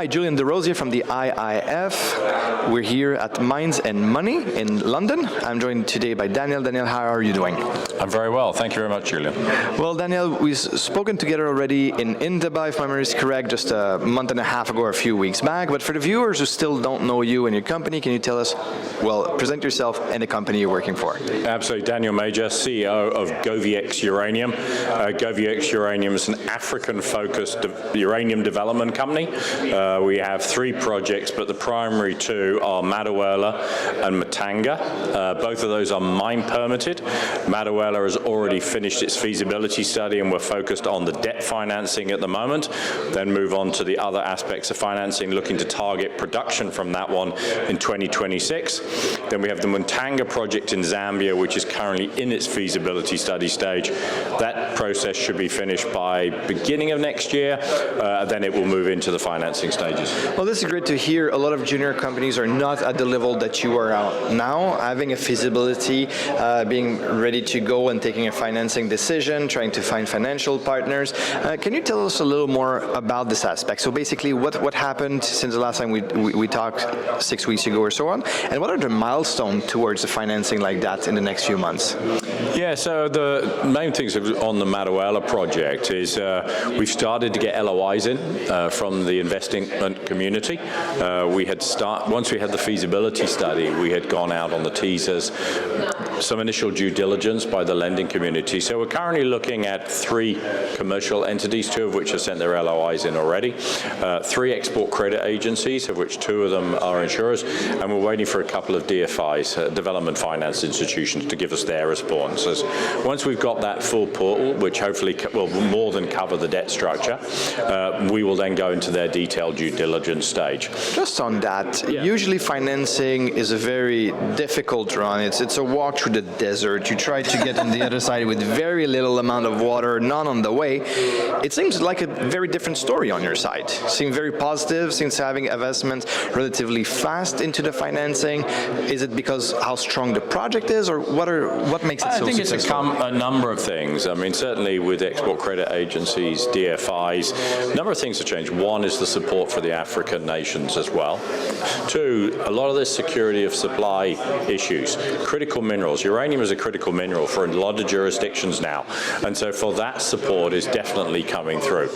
Julian DeRosier from the IIF. We're here at Minds and Money in London. I'm joined today by Daniel. Daniel, how are you doing? I'm very well. Thank you very much, Julian. Well, Daniel, we've spoken together already in Dubai, if my memory is correct, just a month and a half ago or a few weeks back. But for the viewers who still don't know you and your company, can you tell us, well, present yourself and the company you're working for? Absolutely. Daniel Major, CEO of GoviX Uranium. GoviX Uranium is an African-focused uranium development company. We have 3 projects, but the primary 2 are Madawela and Matanga. Both of those are mine permitted. Madawela has already finished its feasibility study, and we're focused on the debt financing at the moment. Then move on to the other aspects of financing, looking to target production from that one in 2026. Then we have the Matanga project in Zambia, which is currently in its feasibility study stage. That process should be finished by beginning of next year. Then it will move into the financing stages. Well, this is great to hear. A lot of junior companies are not at the level that you are at now, having a feasibility, being ready to go and taking a financing decision, trying to find financial partners. Can you tell us a little more about this aspect? So basically, what happened since the last time we talked 6 weeks ago or so on, and what are the milestones towards the financing like that in the next few months? Yeah, so the main things on the Madawela project is we've started to get LOIs in from the investment community. Once we had the feasibility study, we had gone out on the teasers, some initial due diligence by the lending community. So we're currently looking at 3 commercial entities, 2 of which have sent their LOIs in already, 3 export credit agencies, of which 2 of them are insurers, and we're waiting for a couple of DFIs, development finance institutions, to give us their responses. Once we've got that full portal, which hopefully will more than cover the debt structure, we will then go into their detailed due diligence stage. Just on that, usually financing is a very difficult run. It's a walk through the desert. You try to get on the other side with very little amount of water, none on the way. It seems like a very different story on your side. Seems very positive, seems having investments relatively fast into the financing. Is it because how strong the project is, or what makes it so successful? I think it's a number of things. I mean, certainly with export credit agencies, DFIs, a number of things have changed. One is the support for the African nations as well. 2, a lot of this security of supply issues, critical minerals. Uranium is a critical mineral for a lot of jurisdictions now, and so for that support is definitely coming through.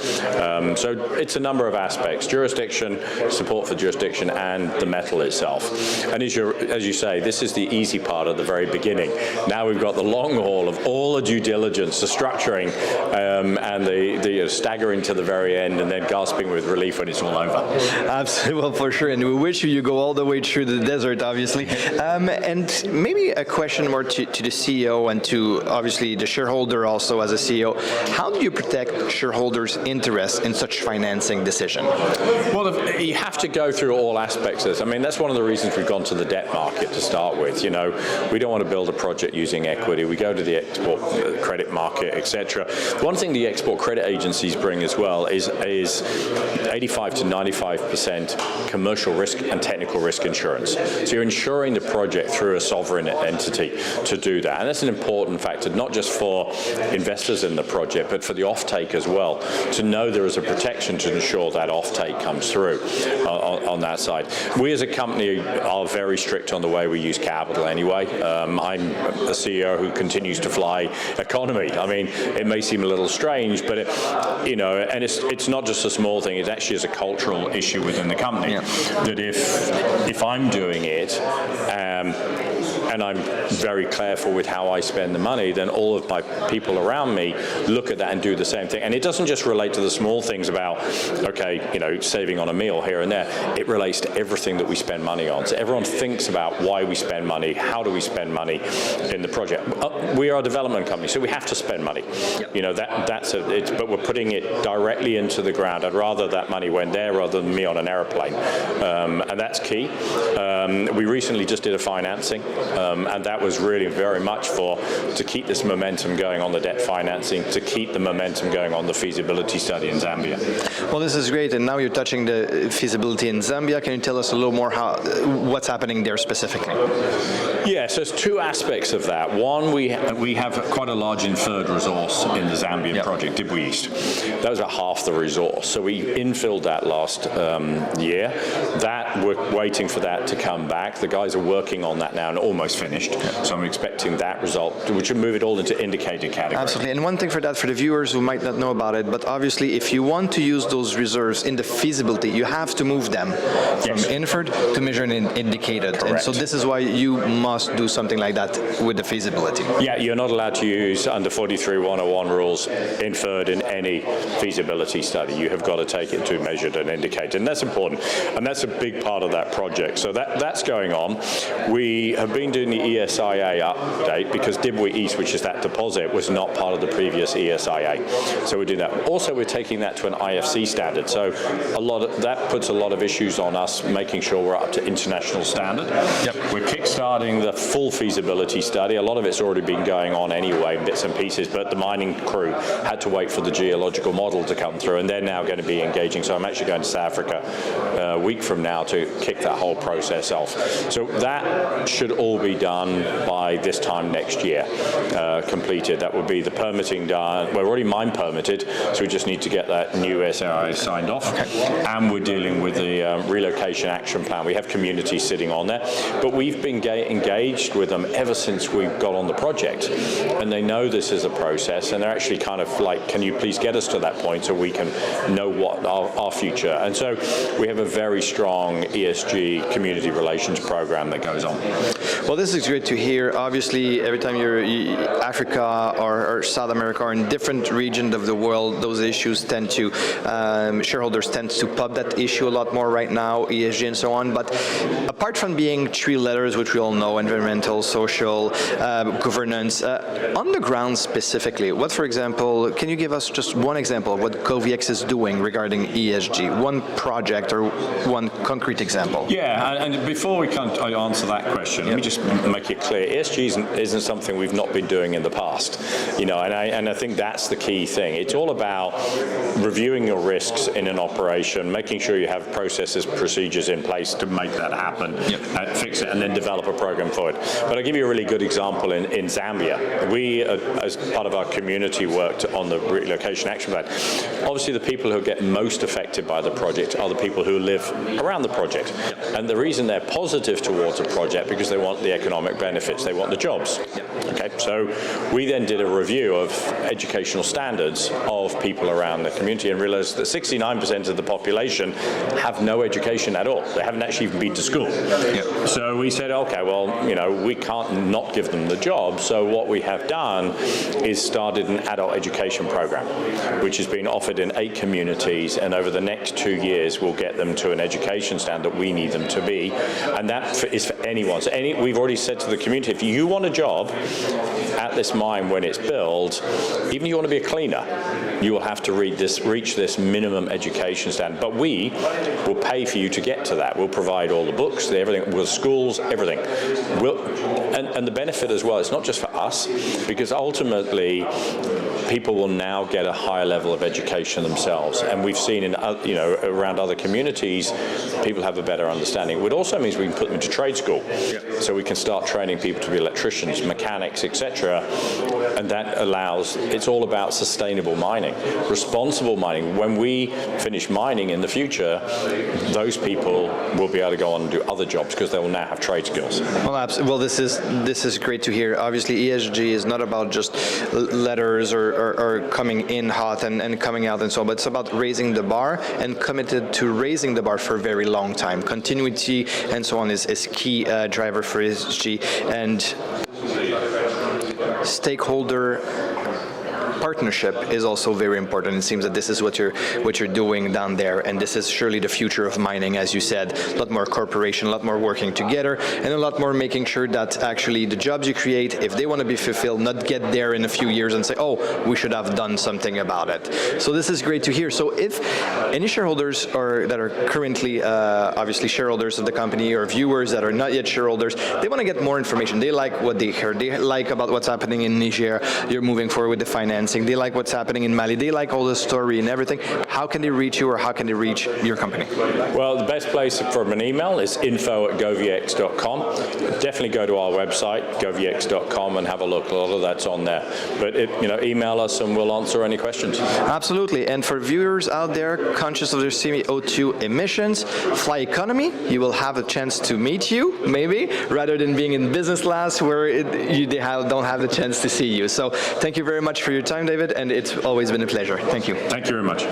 So it's a number of aspects: jurisdiction, support for jurisdiction, and the metal itself. And as you say, this is the easy part at the very beginning. Now we've got the long haul of all the due diligence, the structuring, and the staggering to the very end, and then gasping with relief when it's all over. Absolutely, well, for sure. And we wish you go all the way through the desert, obviously. And maybe a question more to the CEO and to, obviously, the shareholder also as a CEO. How do you protect shareholders' interest in such financing decision? Well, you have to go through all aspects of this. I mean, that's one of the reasons we've gone to the debt market to start with. You know, we don't want to build a project using equity. We go to the export credit market, etc. One thing the export credit agencies bring as well is 85 to 95% commercial risk and technical risk insurance. So you're insuring the project through a sovereign entity to do that. And that's an important factor, not just for investors in the project, but for the offtake as well, to know there is a protection to ensure that offtake comes through on that side. We as a company are very strict on the way we use capital anyway. I'm a CEO who continues to fly economy. I mean, it may seem a little strange, but and it's not just a small thing. It actually is a cultural issue within the company. That if I'm doing it, and I'm very careful with how I spend the money, then all of my people around me look at that and do the same thing. And it doesn't just relate to the small things about, okay, saving on a meal here and there. It relates to everything that we spend money on. So everyone thinks about why we spend money, how do we spend money in the project. We are a development company, so we have to spend money. But we're putting it directly into the ground. I'd rather that money went there rather than me on an airplane. And that's key. We recently just did a financing. And that was really very much to keep this momentum going on the debt financing, to keep the momentum going on the feasibility study in Zambia. Well, this is great, and now you're touching the feasibility in Zambia. Can you tell us a little more what's happening there specifically? Yeah, so there's two aspects of that. One, we have quite a large inferred resource in the Zambian project, Dibwe East. That was about half the resource. So we infilled that last year. That, we're waiting for that to come back. The guys are working on that now and almost finished. So I'm expecting that result, which will move it all into indicated category. Absolutely. And one thing for that, for the viewers who might not know about it, but obviously if you want to use those reserves in the feasibility, you have to move them from inferred to measured and indicated. Correct. And so this is why you must do something like that with the feasibility. Yeah, you're not allowed to use under 43-101 rules inferred in any feasibility study. You have got to take it to measured and indicated, and that's important. And that's a big part of that project. So that's going on. We have been doing the ESIA update because Dibwe East, which is that deposit, was not part of the previous ESIA. So we're doing that. Also, we're taking that to an IFC standard. So that puts a lot of issues on us, making sure we're up to international standard. Yep. We're kickstarting the full feasibility study. A lot of it's already been going on anyway, bits and pieces, but the mining crew had to wait for the geological model to come through, and they're now going to be engaging. So I'm actually going to South Africa a week from now to kick that whole process off. So that should all be done by this time next year, completed. That would be the permitting done. We're already mine permitted, so we just need to get that new SRI signed off. Okay. And we're dealing with the relocation action plan. We have communities sitting on there, but we've been engaged with them ever since we got on the project, and they know this is a process, and they're actually kind of like, can you please get us to that point so we can know what our future. And so we have a very strong ESG community relations program that goes on. Well, this is great to hear. Obviously, every time you're Africa or South America or in different regions of the world, those issues tend to, shareholders tend to pub that issue a lot more right now, ESG and so on. But apart from being three letters, which we all know, environmental, social, governance, on the ground specifically, what, for example, can you give us just one example of what GoVX is doing regarding ESG? One project or one concrete example? Yeah, and before we can answer that question, let me just make it clear, ESG isn't something we've not been doing in the past, and I think that's the key thing. It's all about reviewing your risks in an operation, making sure you have processes, procedures in place to make that happen, fix it, and then develop a program for it. But I'll give you a really good example in Zambia. We, as part of our community, worked on the relocation action plan. Obviously, the people who get most affected by the project are the people who live around the project. And the reason they're positive towards a project because they want the economic benefits, they want the jobs. Okay, so we then did a review of educational standards of people around the community and realized that 69% of the population have no education at all. They haven't actually even been to school. So we said, okay, well, we can't not give them the job. So what we have done is started an adult education program, which has been offered in 8 communities, and over the next 2 years we'll get them to an education standard that we need them to be, and that is for anyone. So we've already said to the community, if you want a job at this mine when it's built, even if you want to be a cleaner, you will have to reach this minimum education standard. But we will pay for you to get to that. We'll provide all the books, everything, with schools, everything. And the benefit as well, it's not just for us, because ultimately people will now get a higher level of education themselves. And we've seen in around other communities, people have a better understanding. It also means we can put them into trade school. So we can start training people to be electricians, mechanics, etc. And that allows, it's all about sustainable mining, responsible mining. When we finish mining in the future, those people will be able to go on and do other jobs because they will now have trade skills. Well, this is great to hear. Obviously, ESG is not about just letters or coming in hot and coming out and so on, but it's about raising the bar and committed to raising the bar for a very long time. Continuity and so on is key driver for ESG, and stakeholder partnership is also very important. It seems that this is what you're doing down there, and this is surely the future of mining, as you said. A lot more cooperation, a lot more working together, and a lot more making sure that actually the jobs you create, if they want to be fulfilled, not get there in a few years and say, oh, we should have done something about it. So this is great to hear. So if any shareholders that are currently obviously shareholders of the company, or viewers that are not yet shareholders, they want to get more information. They like what they heard. They like about what's happening in Niger. You're moving forward with the financing. financing, they like what's happening in Mali, they like all the story and everything, how can they reach you or how can they reach your company? Well, the best place for an email is info@govx.com. Definitely go to our website, govx.com, and have a look. A lot of that's on there. But email us and we'll answer any questions. Absolutely. And for viewers out there conscious of their CO2 emissions, Fly Economy, you will have a chance to meet you, maybe, rather than being in business class where don't have the chance to see you. So thank you very much for your time, David, and it's always been a pleasure. Thank you. Thank you very much.